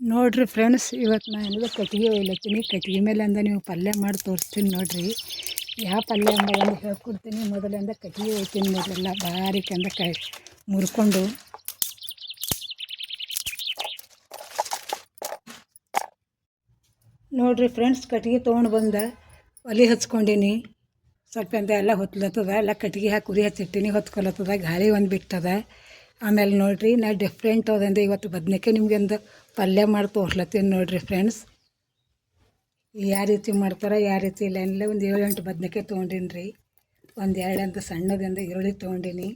ನೋಡಿರಿ ಫ್ರೆಂಡ್ಸ್, ಇವತ್ತು ನಾನು ಕಟ್ಟಿಗೆ ಒಯ್ಲತ್ತೀನಿ. ಕಟ್ಟಿಗೆ ಮೇಲೆ ಅಂದ ನೀವು ಪಲ್ಯ ಮಾಡಿ ತೋರಿಸ್ತೀನಿ ನೋಡಿರಿ. ಯಾವ ಪಲ್ಯ ಅಂದ ಹೇಳ್ಕೊಡ್ತೀನಿ. ಮೊದಲಿಂದ ಕಟ್ಟಿಗೆ ಒಯ್ತೀನಿ. ಮೊದಲೆಲ್ಲ ಬಾರಿಕಂದ ಮುರ್ಕೊಂಡು ನೋಡಿರಿ ಫ್ರೆಂಡ್ಸ್, ಕಟ್ಟಿಗೆ ತೊಗೊಂಡು ಬಂದ ಒಲೆ ಹಚ್ಕೊಂಡೀನಿ. ಸ್ವಲ್ಪ ಅಂತ ಎಲ್ಲ ಹೊತ್ಲತ್ತದ. ಎಲ್ಲ ಕಟ್ಟಿಗೆ ಹಾಕಿ ಉರಿ ಹಚ್ಚಿಟ್ಟಿನಿ. ಹೊತ್ಕೊಲತ್ತದ. ಗಾಳಿ ಒಂದು ಬಿಟ್ಟದ. ಆಮೇಲೆ ನೋಡಿರಿ, ನಾ ಡಿಫ್ರೆಂಟ್ ಅದಂದ್ರೆ ಇವತ್ತು ಬದನೇಕಾಯಿ ನಿಮಗೆ ಒಂದು ಪಲ್ಯ ಮಾಡಿ ತೋರ್ಸ್ಲತ್ತೀನಿ ನೋಡಿರಿ ಫ್ರೆಂಡ್ಸ್. ಯಾವ ರೀತಿ ಮಾಡ್ತಾರೆ, ಯಾವ ರೀತಿ ಇಲ್ಲ ಏನಿಲ್ಲ. ಒಂದು 7-8 ಬದನೇಕಾಯಿ ತೊಗೊಂಡೀನಿ ರೀ. ಒಂದು 2 ಅಂತ ಸಣ್ಣದಿಂದ ಈರುಳ್ಳಿ ತೊಗೊಂಡೀನಿ.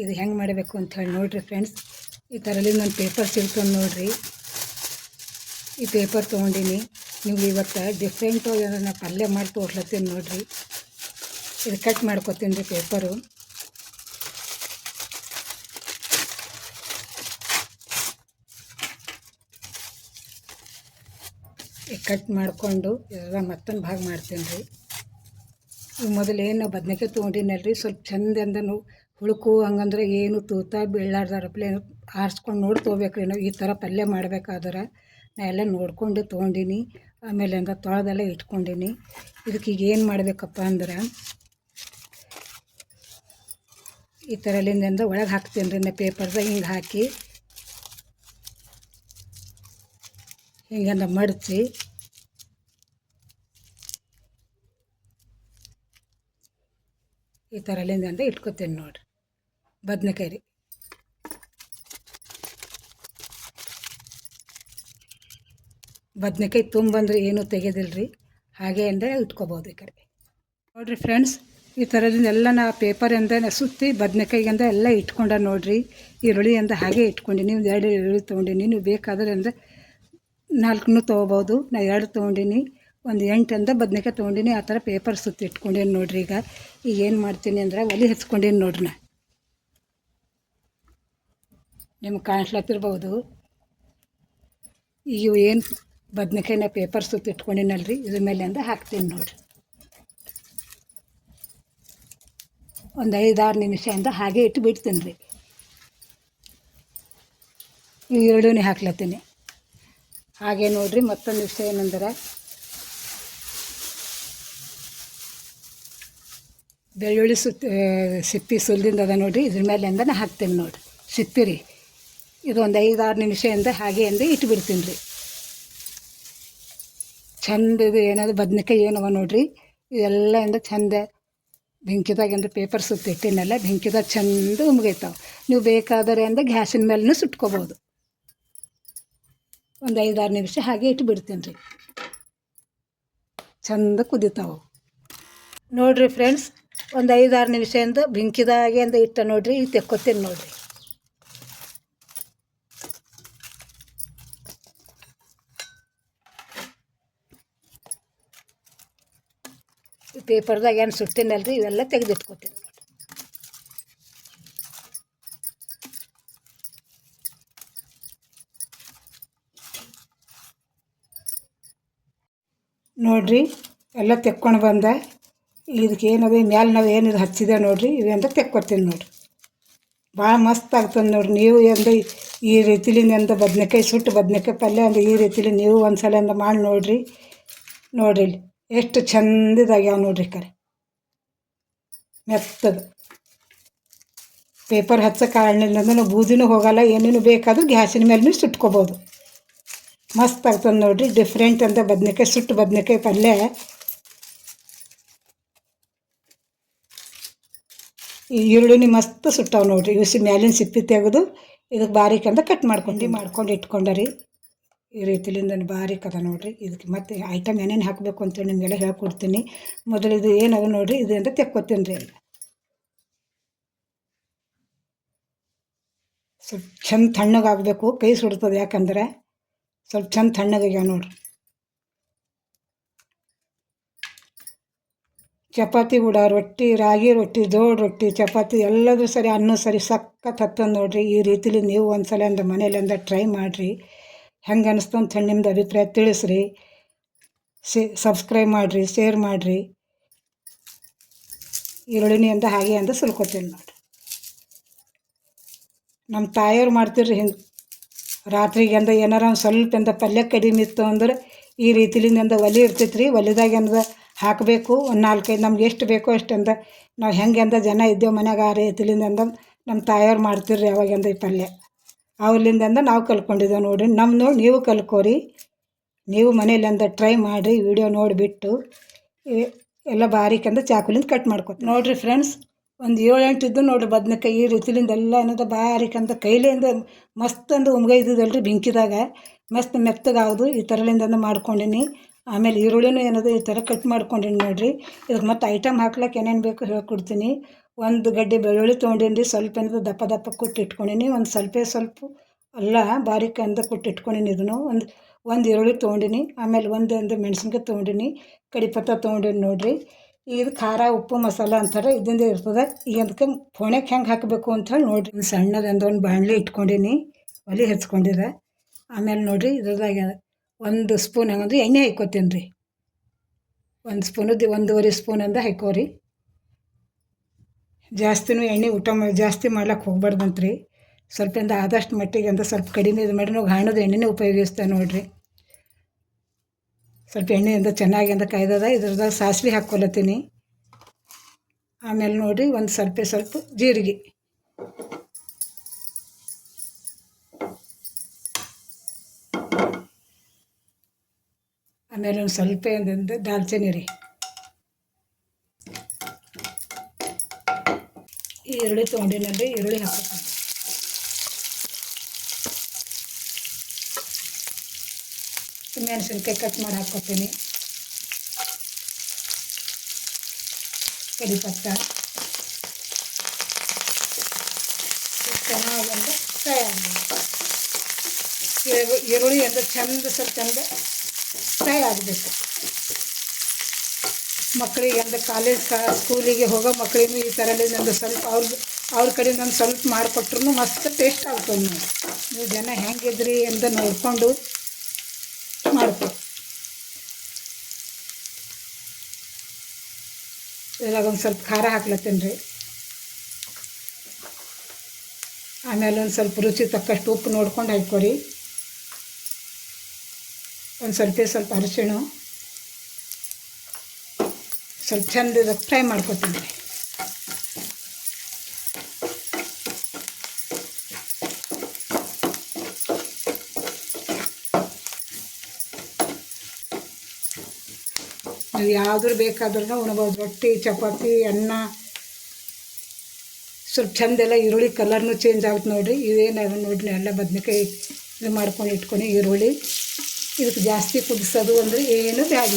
ಇದು ಹೆಂಗೆ ಮಾಡಬೇಕು ಅಂತ ಹೇಳಿ ನೋಡಿರಿ ಫ್ರೆಂಡ್ಸ್. ಈ ಥರಲ್ಲಿ ನಾನು ಪೇಪರ್ ಸಿಗ್ತದೆ ನೋಡಿರಿ. ಈ ಪೇಪರ್ ತೊಗೊಂಡೀನಿ. ನೀವು ಇವತ್ತು ಡಿಫ್ರೆಂಟ್ ಅದನ್ನು ಪಲ್ಯ ಮಾಡಿ ತೋರ್ಸ್ಲತ್ತೀನಿ ನೋಡಿರಿ. ಇದು ಕಟ್ ಮಾಡ್ಕೊತೀನಿ ರೀ ಪೇಪರು. ಕಟ್ ಮಾಡಿಕೊಂಡು ಇದೆಲ್ಲ ಮತ್ತೊಂದು ಭಾಗ ಮಾಡ್ತೀನಿ ರೀ. ಈಗ ಮೊದಲೇನು ಬದನೇಕಾಯಿ ತೊಗೊಂಡಿನಲ್ರಿ, ಸ್ವಲ್ಪ ಚಂದಂದನು ಹುಳುಕು ಹಂಗಂದ್ರೆ ಏನು ತೂತ ಬೀಳಾರ್ದಾರಪ್ಲೆ ಆರಿಸ್ಕೊಂಡು ನೋಡಿ ತೊಗೋಬೇಕ್ರಿ. ನಾವು ಈ ಥರ ಪಲ್ಯ ಮಾಡ್ಬೇಕಾದ್ರೆ ನಾ ಎಲ್ಲ ನೋಡ್ಕೊಂಡು ತೊಗೊಂಡಿನಿ. ಆಮೇಲೆ ಹಂಗೆ ತೊಳೆದೆಲ್ಲ ಇಟ್ಕೊಂಡೀನಿ. ಇದಕ್ಕೆ ಈಗ ಏನು ಮಾಡಬೇಕಪ್ಪ ಅಂದ್ರೆ, ಈ ಥರಲಿಂದ ಒಳಗೆ ಹಾಕ್ತೀನಿ ರೀ. ನಾ ಪೇಪರ್ದಾಗ ಹಿಂಗೆ ಹಾಕಿ ಹಿಂಗಂದ ಮಡಚಿ ಈ ಥರಲಿಂದ ಇಟ್ಕೊತೀನಿ ನೋಡಿರಿ. ಬದನೇಕಾಯಿ ರೀ, ಬದನೇಕಾಯಿ ತುಂಬಂದ್ರೆ ಏನೂ ತೆಗೆದಿಲ್ಲ ರೀ. ಹಾಗೆ ಅಂದರೆ ಇಟ್ಕೊಬೋದು ಈ ಕಡೆ. ನೋಡಿರಿ ಫ್ರೆಂಡ್ಸ್, ಈ ಥರದಿಂದ ಎಲ್ಲ ನಾ ಪೇಪರಿಂದ ಸುತ್ತಿ ಬದನೇಕಾಯಿಗಿಂದ ಎಲ್ಲ ಇಟ್ಕೊಂಡ ನೋಡಿರಿ. ಈರುಳ್ಳಿ ಅಂದ ಹಾಗೆ ಇಟ್ಕೊಂಡಿನಿ. ಒಂದು 2 ಈರುಳ್ಳಿ ತೊಗೊಂಡಿನಿ. ನೀವು ಬೇಕಾದ್ರೆ ಅಂದರೆ 4 ತೊಗೋಬೋದು. ನಾ 2 ತೊಗೊಂಡಿನಿ. ಒಂದು 8 ಅಂತ ಬದನೇಕಾಯಿ ತೊಗೊಂಡಿನಿ. ಆ ಥರ ಪೇಪರ್ ಸುತ್ತಿ ಇಟ್ಕೊಂಡೇನು ನೋಡಿರಿ. ಈಗ ಏನು ಮಾಡ್ತೀನಿ ಅಂದ್ರೆ, ಒಲೆ ಹಚ್ಕೊಂಡೇನು ನೋಡ್ರಿ. ನಾ ನಿಮ್ಗೆ ಕಾಣಿಸ್ಲತ್ತಿರ್ಬೋದು. ಈಗ ಏನು ಬದನೇಕಾಯಿನ ಪೇಪರ್ ಸುತ್ತಿ ಇಟ್ಕೊಂಡಿನಲ್ರಿ, ಇದ್ರ ಮೇಲೆ ಅಂದ ಹಾಕ್ತೀನಿ ನೋಡಿರಿ. ಒಂದು 5-6 ನಿಮಿಷ ಅಂದ ಹಾಗೆ ಇಟ್ಟು ಬಿಡ್ತೀನಿ ರೀ. ಈ ಈರುಳ್ಳಿನೇ ಹಾಕ್ಲತ್ತೀನಿ ಹಾಗೆ ನೋಡಿರಿ. ಮತ್ತೊಂದು ವಿಷಯ ಏನಂದ್ರೆ, ಬೆಳ್ಳುಳ್ಳಿ ಸಿಪ್ಪಿ ಸುಲಿದಿಂದ ಅದ ನೋಡಿರಿ. ಇದ್ರ ಮೇಲೆ ಅಂದ ನಾ ಹಾಕ್ತೀನಿ ನೋಡಿರಿ. ಸಿಪ್ಪಿ ರೀ, ಇದು ಒಂದು 5-6 ನಿಮಿಷದಿಂದ ಹಾಗೆ ಅಂದ ಇಟ್ಬಿಡ್ತೀನಿ ರೀ. ಚಂದ ಇದು ಏನಾದ್ರು ಬದನೇಕಾಯಿ ಏನವ ನೋಡಿರಿ, ಇದೆಲ್ಲ ಇಂದ ಚಂದ ಬೆಂಕಿದಾಗಿಂದ ಪೇಪರ್ ಸುತ್ತಿ ಇಟ್ಟಿನೆಲ್ಲ ಬೆಂಕಿದಾಗ ಚಂದ ಉಮ್ಗೈತಾವೆ. ನೀವು ಬೇಕಾದರೆ ಅಂದ ಗ್ಯಾಸಿನ ಮೇಲೂ ಸುಟ್ಕೋಬೋದು. ಒಂದು 5-6 ನಿಮಿಷ ಹಾಗೆ ಇಟ್ಟು ಬಿಡ್ತೀನಿ ರೀ. ಚಂದ ಕುದಿತಾವೆ ನೋಡಿರಿ ಫ್ರೆಂಡ್ಸ್. ಒಂದು 5-6 ನಿಮಿಷದಿಂದ ಬೆಂಕಿದಾಗೆ ಅಂದ ಇಟ್ಟ ನೋಡಿರಿ. ಈಗ ತೆಕ್ಕೊತೀನಿ ನೋಡಿರಿ. ಈ ಪೇಪರ್ದಾಗ ಏನು ಸುಟ್ಟಿನಲ್ರಿ, ಇವೆಲ್ಲ ತೆಗೆದಿಟ್ಕೊತೀನಿ. ನೋಡಿರಿ, ಎಲ್ಲ ತೆಕ್ಕೊಂಡು ಬಂದೆ. ಇದಕ್ಕೆ ಏನದು ಮ್ಯಾಲೆ ನಾವು ಏನಿದು ಹಚ್ಚಿದೆ ನೋಡಿರಿ, ಇವೆಂದ ತೆಕ್ಕೊತೀನಿ ನೋಡಿರಿ. ಭಾಳ ಮಸ್ತ್ ಆಗ್ತದೆ ನೋಡಿರಿ. ನೀವು ಎಂದು ಈ ರೀತಿಲಿಂದ ಬದನೇಕಾಯಿ ಸುಟ್ಟು ಬದನೇಕಾಯಿ ಪಲ್ಯ ಅಂದ್ರೆ ಈ ರೀತಿಲಿ ನೀವು ಒಂದು ಸಲ ಅಂದ ಮಾಡಿ ನೋಡಿರಿ. ನೋಡಿರಿ ಇಲ್ಲಿ ಎಷ್ಟು ಚಂದದಾಗ್ಯಾವ ನೋಡಿರಿ. ಕರೆ ಮೆತ್ತಗೆ ಪೇಪರ್ ಹಚ್ಚೋ ಕಾರಣದಿಂದ ನಾವು ಬೂದಿನೂ ಹೋಗಲ್ಲ. ಏನೇನು ಬೇಕಾದರೂ ಗ್ಯಾಸಿನ ಮೇಲೂ ಸುಟ್ಕೋಬೋದು. ಮಸ್ತ್ ಆಗ್ತದೆ ನೋಡಿರಿ. ಡಿಫ್ರೆಂಟ್ ಅಂತ ಬದನೇಕಾಯಿ ಸುಟ್ಟು ಬದನೇಕಾಯಿ ಪಲ್ಯ. ಈ ಈರುಳ್ಳಿನಿ ಮಸ್ತ್ ಸುಟ್ಟಾವೆ ನೋಡಿರಿ. ಇವು ಮ್ಯಾಲಿನ ಸಿಪ್ಪಿ ತೆಗೆದು ಇದಕ್ಕೆ ಬಾರೀಕ್ ಅಂತ ಕಟ್ ಮಾಡ್ಕೊಂಡು ಇಟ್ಕೊಂಡರಿ. ಈ ರೀತಿಲಿಂದ ಬಾರೀಕ್ ಅದ ನೋಡಿರಿ. ಇದಕ್ಕೆ ಮತ್ತೆ ಐಟಮ್ ಏನೇನು ಹಾಕಬೇಕು ಅಂತೇಳಿ ನಿಮಗೆಲ್ಲ ಹೇಳ್ಕೊಡ್ತೀನಿ. ಮೊದಲು ಇದು ಏನದ ನೋಡಿರಿ, ಇದು ಅಂತ ತೆಕ್ಕೊತೀನಿ ರೀ. ಎಲ್ಲ ಸ್ವಲ್ಪ ಚಂದ ತಣ್ಣಗಾಗಬೇಕು. ಕೈ ಸುಡ್ತದೆ, ಯಾಕಂದ್ರೆ ಸ್ವಲ್ಪ ಚಂದ ತಣ್ಣಗಾಗ್ಯಾವ ನೋಡಿರಿ. ಚಪಾತಿ ಕೂಡ, ರೊಟ್ಟಿ, ರಾಗಿ ರೊಟ್ಟಿ, ಜೋಳ ರೊಟ್ಟಿ, ಚಪಾತಿ ಎಲ್ಲದೂ ಸರಿ, ಅನ್ನ ಸರಿ ಸಖತ್ ಹತ್ತದ ನೋಡಿರಿ. ಈ ರೀತಿಲಿ ನೀವು ಒಂದು ಸಲ ಅಂದ್ರೆ ಮನೇಲಿಂದ ಟ್ರೈ ಮಾಡಿರಿ. ಹೆಂಗೆ ಅನ್ನಿಸ್ತು ಅಂತ ಹೇಳಿ ನಿಮ್ದು ಅಭಿಪ್ರಾಯ ತಿಳಿಸ್ರಿ. ಸಬ್ಸ್ಕ್ರೈಬ್ ಮಾಡಿರಿ, ಶೇರ್ ಮಾಡಿರಿ. ಈರುಳ್ಳಿನಿ ಅಂತ ಹಾಗೆ ಅಂತ ಸುಲ್ಕೊತೀನಿ ನೋಡಿರಿ. ನಮ್ಮ ತಾಯಿಯವ್ರು ಮಾಡ್ತಿರ್ರಿ ಹಿಂಗೆ. ರಾತ್ರಿಗೆ ಅಂದ ಏನಾರ ಒಂದು ಸ್ವಲ್ಪ ಎಂದ ಪಲ್ಯ ಕಡಿಮೆ ಇತ್ತು ಅಂದ್ರೆ ಈ ರೀತಿಲಿಂದ ಒಲೆ ಇರ್ತೈತೆ ರೀ. ಒಲೆದಾಗ ಏನದ ಹಾಕಬೇಕು ಒಂದು 4-5 ನಮ್ಗೆ ಎಷ್ಟು ಬೇಕೋ ಅಷ್ಟಂದ ನಾವು ಹೆಂಗೆ ಅಂದ ಜನ ಇದ್ದೇವೆ ಮನ್ಯಾಗ ಆ ರೀತಿಲಿಂದ ನಮ್ಮ ತಾಯಿಯವ್ರು ಮಾಡ್ತಿರ್ರಿ ಅವಾಗೆಂದ ಈ ಪಲ್ಯ. ಅವ್ರಲಿಂದ ನಾವು ಕಲ್ತ್ಕೊಂಡಿದ್ದೇವೆ ನೋಡಿರಿ. ನಮ್ಮ ನೋಡಿ ನೀವು ಕಲ್ಕೋರಿ. ನೀವು ಮನೇಲಿ ಅಂದ ಟ್ರೈ ಮಾಡಿರಿ. ವಿಡಿಯೋ ನೋಡಿಬಿಟ್ಟು ಎಲ್ಲ ಬಾರಿಕಂದ ಚಾಕುಲಿಂದ ಕಟ್ ಮಾಡ್ಕೊತೀವಿ ನೋಡಿರಿ ಫ್ರೆಂಡ್ಸ್. ಒಂದು 7-8 ಇದ್ದು ನೋಡಿರಿ ಬದ್ನೆಕಾಯಿ ಈ ರೀತಿಲಿಂದ ಎಲ್ಲ ಏನದ ಬಾರಿಕಂದ ಕೈಲಿಂದ ಮಸ್ತ್ ಅಂದು ಉಮ್ಗೈದಲ್ರಿ ಬೆಂಕಿದಾಗ ಮಸ್ತ್ ಮೆತ್ತಗಾಗೋದು ಈ ಥರಲಿಂದ ಮಾಡ್ಕೊಂಡೀನಿ. ಆಮೇಲೆ ಈರುಳ್ಳಿನೂ ಏನದು ಈ ಥರ ಕಟ್ ಮಾಡ್ಕೊಂಡೀನಿ ನೋಡಿರಿ. ಇದಕ್ಕೆ ಮತ್ತು ಐಟಮ್ ಹಾಕ್ಲಿಕ್ಕೆ ಏನೇನು ಬೇಕು ಹೇಳ್ಕೊಡ್ತೀನಿ. ಒಂದು ಗಡ್ಡೆ ಬೆಳ್ಳುಳ್ಳಿ ತೊಗೊಂಡೀನಿ, ಸ್ವಲ್ಪ ಏನದು ದಪ್ಪ ದಪ್ಪ ಕುಟ್ಟಿ ಇಟ್ಕೊಂಡೀನಿ. ಒಂದು ಸ್ವಲ್ಪ ಅಲ್ಲ ಬಾರಿಕಂದ ಕುಟ್ಟಿ ಇಟ್ಕೊಂಡೀನಿ. ಇದನ್ನು ಒಂದು ಈರುಳ್ಳಿ ತೊಗೊಂಡೀನಿ. ಆಮೇಲೆ ಒಂದು ಮೆಣಸಿನ್ಕಾಯಿ ತೊಗೊಂಡೀನಿ, ಕಡಿಪತ್ತ ತೊಗೊಂಡೀನಿ ನೋಡಿರಿ. ಇದು ಖಾರ ಉಪ್ಪು ಮಸಾಲ ಅಂತಾರೆ ಇದ್ದಿಂದ ಇರ್ತದೆ. ಈಗ ಅದಕ್ಕೆ ಫೋಣ್ಯಾಕೆ ಹೆಂಗೆ ಹಾಕಬೇಕು ಅಂಥೇಳಿ ನೋಡಿರಿ. ಒಂದು ಸಣ್ಣದಂದು ಒಂದು ಬಾಣಲೆ ಇಟ್ಕೊಂಡೀನಿ, ಒಲೆ ಹಚ್ಕೊಂಡಿದೆ. ಆಮೇಲೆ ನೋಡಿರಿ ಇದ್ರದಾಗ 1 ಸ್ಪೂನ್ ಹಂಗಂದ್ರೆ ಎಣ್ಣೆ ಹಾಕ್ಕೋತೀನಿ ರೀ. 1 ಸ್ಪೂನದ್ದು 1.5 ಸ್ಪೂನ್ ಅಂದ ಹಾಕೋರಿ. ಜಾಸ್ತಿನೂ ಎಣ್ಣೆ ಊಟ ಜಾಸ್ತಿ ಮಾಡ್ಲಿಕ್ಕೆ ಹೋಗ್ಬಾರ್ದಂತ್ರಿ. ಸ್ವಲ್ಪ ಆದಷ್ಟು ಮಟ್ಟಿಗೆ ಅಂತ ಸ್ವಲ್ಪ ಕಡಿಮೆ ಇದು ಮಾಡಿ ನಾವು ಗಾಣದ ಎಣ್ಣೆನೇ ಉಪಯೋಗಿಸ್ತೇವೆ ನೋಡಿರಿ. ಸ್ವಲ್ಪ ಎಣ್ಣೆಯಿಂದ ಚೆನ್ನಾಗಿ ಕಾಯ್ದದ. ಇದ್ರದಾಗ ಸಾಸಿವೆ ಹಾಕ್ಕೊಳತ್ತೀನಿ. ಆಮೇಲೆ ನೋಡಿರಿ ಒಂದು ಸ್ವಲ್ಪ ಜೀರಿಗೆ, ಆಮೇಲೆ ಒಂದು ಸ್ವಲ್ಪ ದಾಲ್ಚಿನ್ನಿ ರೀ. ಈ ಈರುಳ್ಳಿ ತೊಗೊಂಡಿನಲ್ಲಿ ಈರುಳ್ಳಿ ಹಾಕ್ತೀನಿ. ಮೆಣಸಿನ್ಕಾಯಿ ಕಟ್ ಮಾಡಿ ಹಾಕ್ಕೊತೀನಿ. ಕರಿಪತ್ತ ಚೆನ್ನಾಗಿ ಫ್ರೈ ಆಗಬೇಕು. ಈರುಳ್ಳಿ ಚಂದ ಸ್ವಲ್ಪ ಚಂದ ಫ್ರೈ ಆಗಬೇಕು. ಮಕ್ಕಳಿಗೆ ಕಾಲೇಜ್ ಸ್ಕೂಲಿಗೆ ಹೋಗೋ ಮಕ್ಕಳಿಗೂ ಈ ಥರಲಿಂದ ಸ್ವಲ್ಪ ಅವ್ರ ಕಡೆಯಿಂದ ಸ್ವಲ್ಪ ಮಾಡಿಕೊಟ್ರು ಮಸ್ತ್ ಟೇಸ್ಟ್ ಆಗ್ತದೆ. ನೀವು ಜನ ಹೆಂಗಿದ್ರಿ ಅಂತ ನೋಡಿಕೊಂಡು ಮಾಡ್ಕೊ. ಇದ್ರಾಗ ಒಂದು ಸ್ವಲ್ಪ ಖಾರ ಹಾಕ್ಲತ್ತೀನಿ ರೀ. ಆಮೇಲೆ ಒಂದು ಸ್ವಲ್ಪ ರುಚಿ ತಕ್ಕಷ್ಟು ಉಪ್ಪು ನೋಡ್ಕೊಂಡು ಹಾಕ್ಕೊರಿ. ಒಂದು ಸ್ವಲ್ಪ ಅರಿಶಿಣ, ಸ್ವಲ್ಪ ಚಂದ ಫ್ರೈ ಮಾಡ್ಕೊತೀನಿ ರೀ. ನೀವು ಯಾವ್ದು ಬೇಕಾದ್ರೂ ಉಣ್ಬೋದು. ರೊಟ್ಟಿ, ಚಪಾತಿ, ಅನ್ನ. ಸ್ವಲ್ಪ ಚಂದೆಲ್ಲ ಈರುಳ್ಳಿ ಕಲರ್ನು ಚೇಂಜ್ ಆಗುತ್ತೆ ನೋಡಿರಿ. ಇವೇನು ನೋಡ್ರಿ ಎಲ್ಲ ಬದ್ನೆಕಾಯಿ ಇದು ಮಾಡ್ಕೊಂಡು ಇಟ್ಕೊಂಡು ಈರುಳ್ಳಿ ಇದಕ್ಕೆ ಜಾಸ್ತಿ ಕುದಿಸೋದು ಅಂದರೆ ಏನು ಬೇಡ.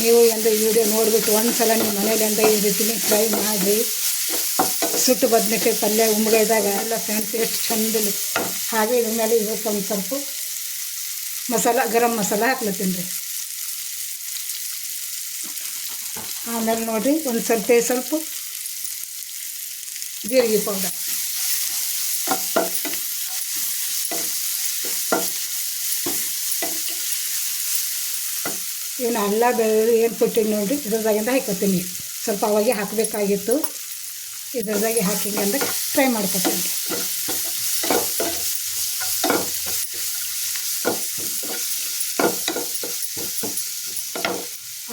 ನೀವು ಈ ವಿಡಿಯೋ ನೋಡಿಬಿಟ್ಟು ಒಂದು ಸಲ ನಿಮ್ಮ ಮನೇಲಿ ಈ ರೀತಿ ಟ್ರೈ ಮಾಡಿರಿ. ಸುಟ್ಟು ಬದ್ನೆಕಾಯಿ ಪಲ್ಯ ಉಮ್ಗೈದಾಗ ಎಲ್ಲ ಫ್ರೆಂಡ್ಸ್ ಎಷ್ಟು ಚಂದ. ಹಾಗೆ ಇದ್ರ ಮೇಲೆ ಇವತ್ತು ಒಂದು ಸ್ವಲ್ಪ ಗರಂ ಮಸಾಲ ಹಾಕ್ಲತ್ತೀನಿ ರೀ. ಆಮೇಲೆ ನೋಡಿರಿ ಒಂದು ಸ್ವಲ್ಪ ಜೀರಿಗೆ ಪೌಡರ್, ಇವನ್ನ ಅಲ್ಲ ಬೆಳ್ಳುಳ್ಳಿ ಏನು ಕೊಟ್ಟಿನಿ ನೋಡಿರಿ ಇದ್ರದಾಗಿಂದ ಹಾಕ್ಕೊತೀನಿ. ಸ್ವಲ್ಪ ಅವಾಗೆ ಹಾಕಬೇಕಾಗಿತ್ತು. ಇದ್ರದಾಗೆ ಹಾಕಿಂಗಂದ ಫ್ರೈ ಮಾಡ್ಕೊತೀನಿ.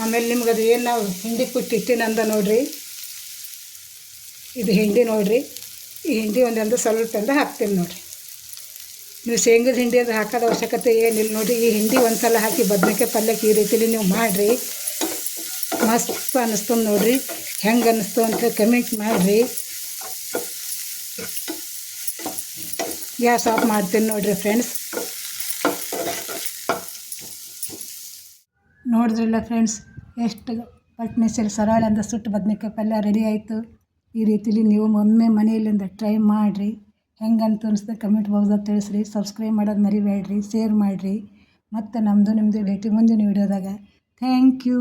ಆಮೇಲೆ ನಿಮ್ಗೆ ಅದು ಏನು ನಾವು ಹಿಂಡಿ ಕುಟ್ಟಿಟ್ಟಿನಂದ ನೋಡಿರಿ. ಇದು ಹಿಂಡಿ ನೋಡಿರಿ. ಈ ಹಿಂಡಿ ಒಂದೊಂದು ಸ್ವಲ್ಪ ಹಾಕ್ತೀನಿ ನೋಡಿರಿ. ನೀವು ಶೇಂಗದ ಹಿಂಡಿ ಅದು ಹಾಕೋದು ಅವಶ್ಯಕತೆ ಏನಿಲ್ಲ ನೋಡಿರಿ. ಈ ಹಿಂಡಿ ಒಂದು ಸಲ ಹಾಕಿ ಬದನೆಕಾಯಿ ಪಲ್ಯಕ್ಕೆ ಈ ರೀತಿಲಿ ನೀವು ಮಾಡಿರಿ. ಮಸ್ತ್ ಅನ್ನಿಸ್ತದೆ ನೋಡಿರಿ. ಹೆಂಗೆ ಅನ್ನಿಸ್ತು ಅಂತ ಕಮೆಂಟ್ ಮಾಡಿರಿ. ಗ್ಯಾಸ್ ಆಫ್ ಮಾಡ್ತೀನಿ ನೋಡಿರಿ ಫ್ರೆಂಡ್ಸ್. ನೋಡಿದ್ರಲ್ಲ ಫ್ರೆಂಡ್ಸ್, ಎಷ್ಟು ಪಟ್ನೆಸಲ್ಲಿ ಸರಳ ಅಂತ ಸುಟ್ಟು ಬದನೆಕಾಯಿ ಪಲ್ಯ ರೆಡಿ ಆಯಿತು. ಈ ರೀತಿಲಿ ನೀವು ಒಮ್ಮೆ ಮನೆಯಲ್ಲಿಂದ ಟ್ರೈ ಮಾಡಿರಿ. ಹೆಂಗಂತ ಅನಿಸ್ದೆ ಕಮೆಂಟ್ ಬಾಕ್ಸ್ದಾಗ ತಿಳಿಸ್ರಿ. ಸಬ್ಸ್ಕ್ರೈಬ್ ಮಾಡೋದು ಮರಿಬೇಡ್ರಿ, ಶೇರ್ ಮಾಡಿರಿ. ಮತ್ತು ನಿಮ್ಮದು ಭೇಟಿ ಮುಂದಿನ ವೀಡಿಯೋದಾಗ. Thank you.